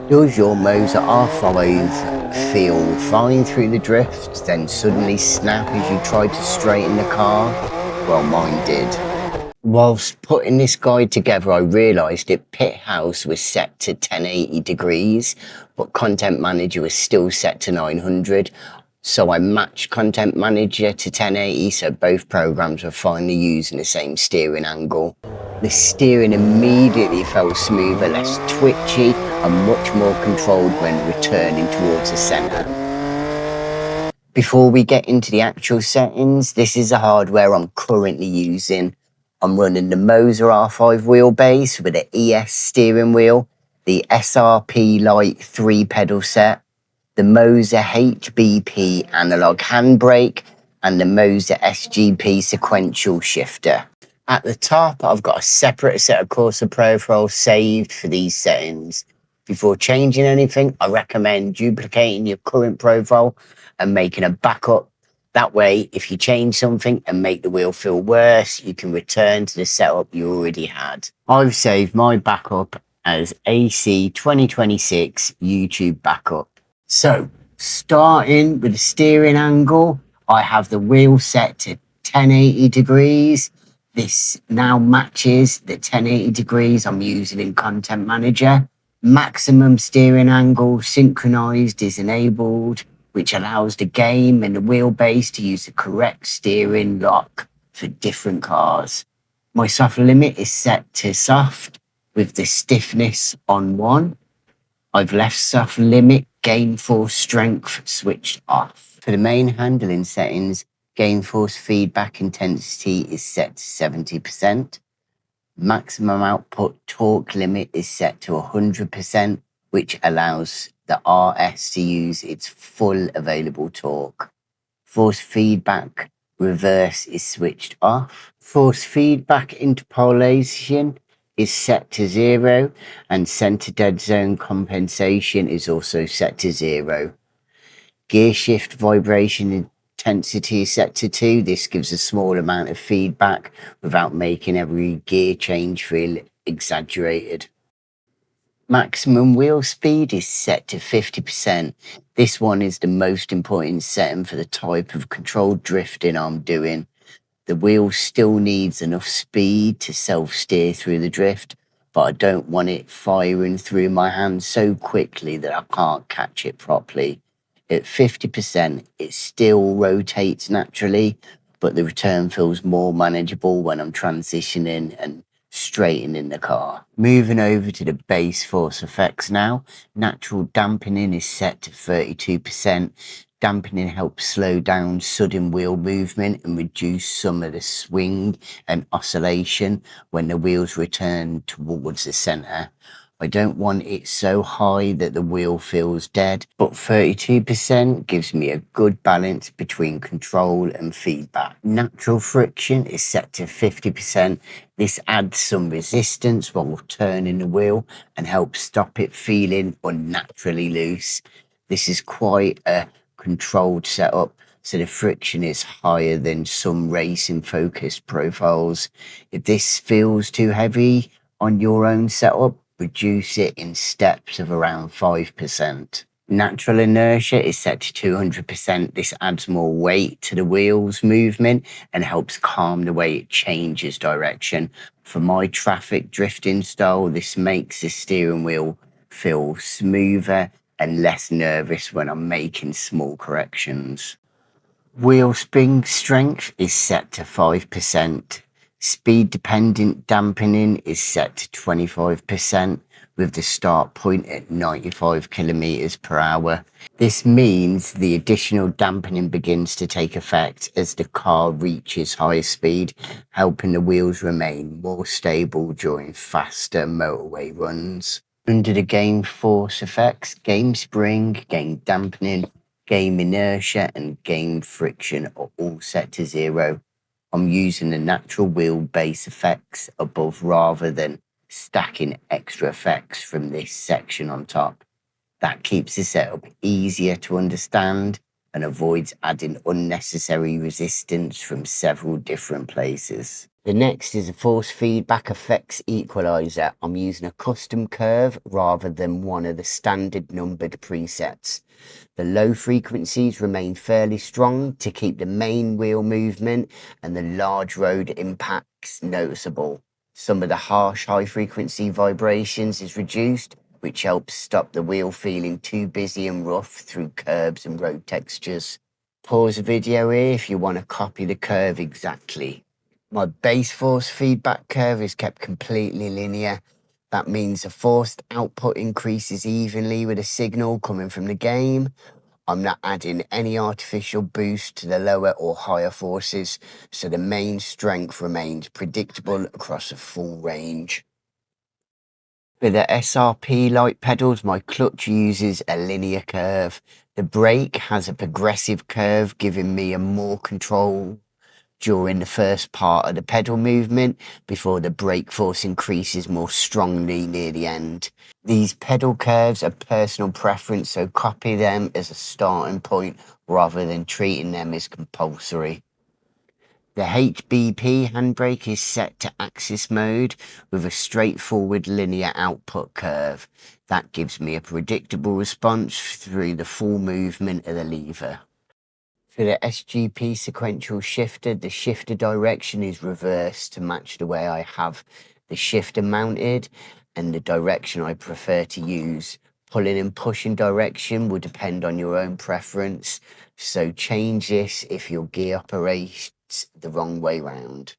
Does your MOZA R5 feel fine through the drift, then suddenly snap as you try to straighten the car? Well, mine did. Whilst putting this guide together, I realised that Pit House was set to 1080 degrees, but Content Manager was still set to 900. So I matched Content Manager to 1080, so both programs were finally using the same steering angle. The steering immediately felt smoother, less twitchy, and much more controlled when returning towards the centre. Before we get into the actual settings, this is the hardware I'm currently using. I'm running the MOZA R5 wheelbase with the ES steering wheel, the SRP Lite 3-pedal set, the MOZA HBP analog handbrake, and the MOZA SGP sequential shifter. At the top, I've got a separate Assetto Corsa profile saved for these settings. Before changing anything, I recommend duplicating your current profile and making a backup. That way, if you change something and make the wheel feel worse, you can return to the setup you already had. I've saved my backup as AC 2026 YouTube backup. So, starting with the steering angle, I have the wheel set to 1080 degrees. This now matches the 1080 degrees I'm using in Content Manager. Maximum steering angle synchronized is enabled, which allows the game and the wheelbase to use the correct steering lock for different cars. My soft limit is set to soft with the stiffness on 1. I've left soft limit gain force strength switched off. For the main handling settings, gain force feedback intensity is set to 70%. Maximum output torque limit is set to 100%, which allows the RS to use its full available torque. Force feedback reverse is switched off. Force feedback interpolation is set to 0, and center dead zone compensation is also set to 0. Gear shift vibration intensity is set to 2. This gives a small amount of feedback without making every gear change feel exaggerated. Maximum wheel speed is set to 50%. This one is the most important setting for the type of controlled drifting I'm doing. The wheel still needs enough speed to self-steer through the drift, but I don't want it firing through my hand so quickly that I can't catch it properly. At 50%, it still rotates naturally, but the return feels more manageable when I'm transitioning and straightening the car. Moving over to the base force effects now. Natural dampening is set to 32%. Dampening helps slow down sudden wheel movement and reduce some of the swing and oscillation when the wheels return towards the centre. I don't want it so high that the wheel feels dead, but 32% gives me a good balance between control and feedback. Natural friction is set to 50%. This adds some resistance while turning the wheel and helps stop it feeling unnaturally loose. This is quite a controlled setup, so the friction is higher than some racing focused profiles. If this feels too heavy on your own setup, reduce it in steps of around 5%. Natural inertia is set to 200%. This adds more weight to the wheel's movement and helps calm the way it changes direction. For my traffic drifting style, this makes the steering wheel feel smoother and less nervous when I'm making small corrections. Wheel spring strength is set to 5%. Speed dependent dampening is set to 25% with the start point at 95 kilometers per hour. This means the additional dampening begins to take effect as the car reaches higher speed, helping the wheels remain more stable during faster motorway runs. Under the game force effects, game spring, game dampening, game inertia and game friction are all set to 0. I'm using the natural wheel base effects above rather than stacking extra effects from this section on top. That keeps the setup easier to understand and avoids adding unnecessary resistance from several different places. The next is a force feedback effects equaliser. I'm using a custom curve rather than one of the standard numbered presets. The low frequencies remain fairly strong to keep the main wheel movement and the large road impacts noticeable. Some of the harsh high frequency vibrations is reduced, which helps stop the wheel feeling too busy and rough through curbs and road textures. Pause the video here if you want to copy the curve exactly. My base force feedback curve is kept completely linear. That means the forced output increases evenly with a signal coming from the game. I'm not adding any artificial boost to the lower or higher forces, so the main strength remains predictable across a full range. For the SRP light pedals, my clutch uses a linear curve. The brake has a progressive curve, giving me a more control during the first part of the pedal movement before the brake force increases more strongly near the end. These pedal curves are personal preference, so copy them as a starting point rather than treating them as compulsory. The HBP handbrake is set to axis mode with a straightforward linear output curve. That gives me a predictable response through the full movement of the lever. For the SGP sequential shifter, the shifter direction is reversed to match the way I have the shifter mounted and the direction I prefer to use. Pulling and pushing direction will depend on your own preference, so change this if your gear operates the wrong way round.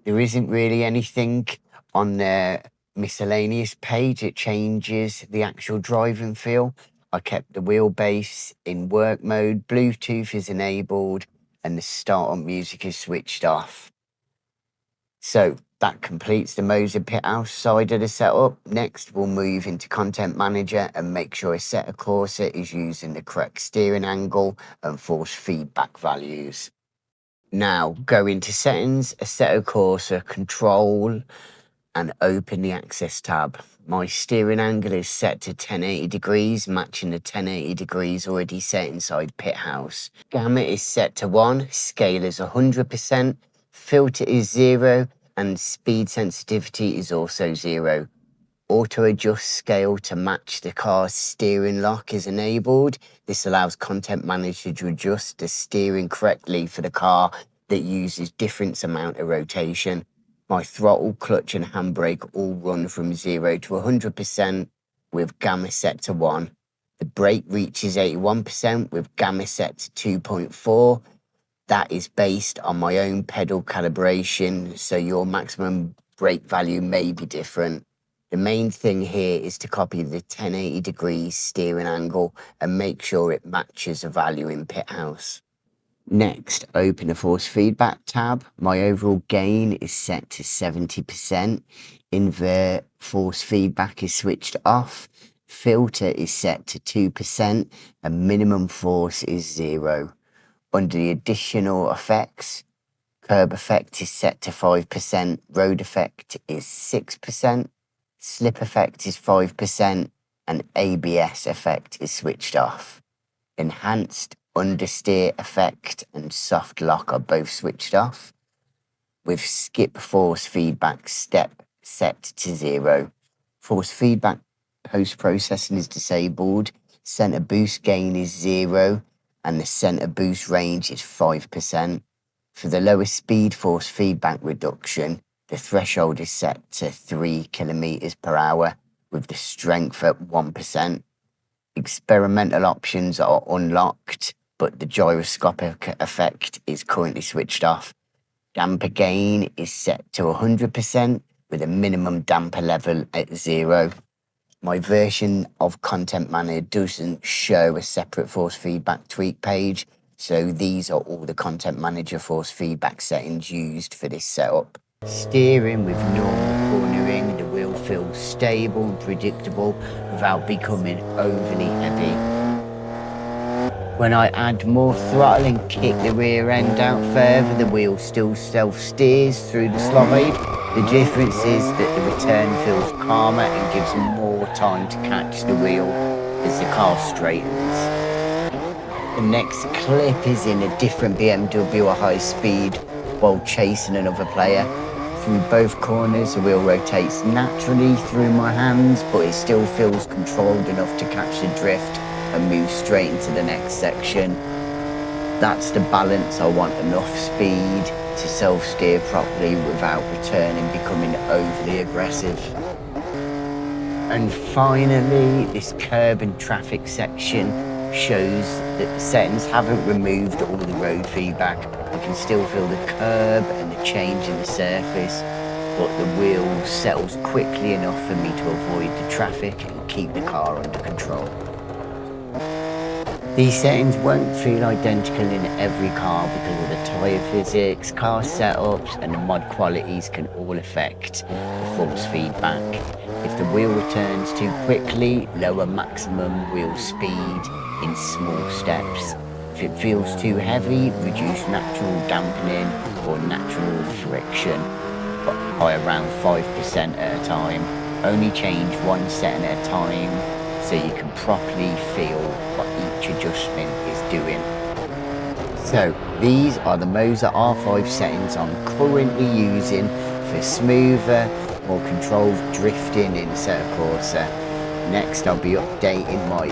There isn't really anything on the miscellaneous page that changes the actual driving feel. I kept the wheelbase in work mode, Bluetooth is enabled, and the start-up music is switched off. So that completes the MOZA Pit House side of the setup. Next, we'll move into Content Manager and make sure Assetto Corsa is using the correct steering angle and force feedback values. Now, go into Settings, Assetto Corsa, Control, and open the Access tab. My steering angle is set to 1080 degrees, matching the 1080 degrees already set inside Pit House. Gamut is set to 1, scale is 100%, filter is 0, and speed sensitivity is also 0. Auto adjust scale to match the car's steering lock is enabled. This allows Content Manager to adjust the steering correctly for the car that uses different amount of rotation. My throttle, clutch and handbrake all run from 0 to 100% with gamma set to 1. The brake reaches 81% with gamma set to 2.4. That is based on my own pedal calibration, so your maximum brake value may be different. The main thing here is to copy the 1080 degrees steering angle and make sure it matches a value in Pit House. Next, open the force feedback tab. My overall gain is set to 70%. Invert force feedback is switched off. Filter is set to 2% and minimum force is 0. Under the additional effects, curb effect is set to 5%, road effect is 6%, slip effect is 5%, and ABS effect is switched off. Enhanced understeer effect and soft lock are both switched off, with skip force feedback step set to 0. Force feedback post-processing is disabled, center boost gain is 0, and the center boost range is 5%. For the lower speed force feedback reduction, the threshold is set to 3 kilometers per hour, with the strength at 1%. Experimental options are unlocked, but the gyroscopic effect is currently switched off. Damper gain is set to 100% with a minimum damper level at 0. My version of Content Manager doesn't show a separate force feedback tweak page, so these are all the Content Manager force feedback settings used for this setup. Steering with normal cornering, the wheel feels stable and predictable without becoming overly heavy. When I add more throttle and kick the rear end out further, the wheel still self-steers through the slide. The difference is that the return feels calmer and gives more time to catch the wheel as the car straightens. The next clip is in a different BMW at high speed. while chasing another player. Through both corners, the wheel rotates naturally through my hands, but it still feels controlled enough to catch the drift and move straight into the next section. That's the balance I want, enough speed to self-steer properly without returning, becoming overly aggressive. And finally, this curb and traffic section shows that the settings haven't removed all the road feedback. I can still feel the curb and the change in the surface, but the wheel settles quickly enough for me to avoid the traffic and keep the car under control. These settings won't feel identical in every car because of the tyre physics, car setups and the mod qualities can all affect the force feedback. If the wheel returns too quickly, lower maximum wheel speed in small steps. If it feels too heavy, reduce natural dampening or natural friction by around 5% at a time. Only change one setting at a time so you can properly feel what each adjustment is doing. So these are the MOZA R5 settings I'm currently using for smoother, more controlled drifting in Assetto Corsa. Next I'll be updating my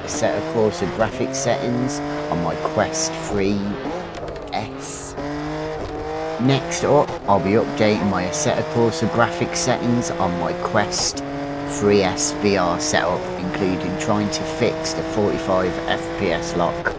Assetto Corsa graphics settings on my Quest 3S. Next up, I'll be updating my Assetto Corsa graphics settings on my Quest 3S VR setup, including trying to fix the 45 FPS lock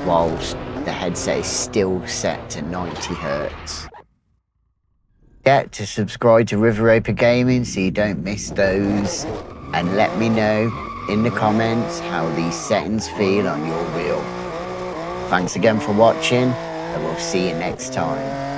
whilst the headset is still set to 90 Hz. Get to subscribe to Riverraypa Gaming so you don't miss those, and let me know in the comments how these settings feel on your wheel. Thanks again for watching, and we'll see you next time.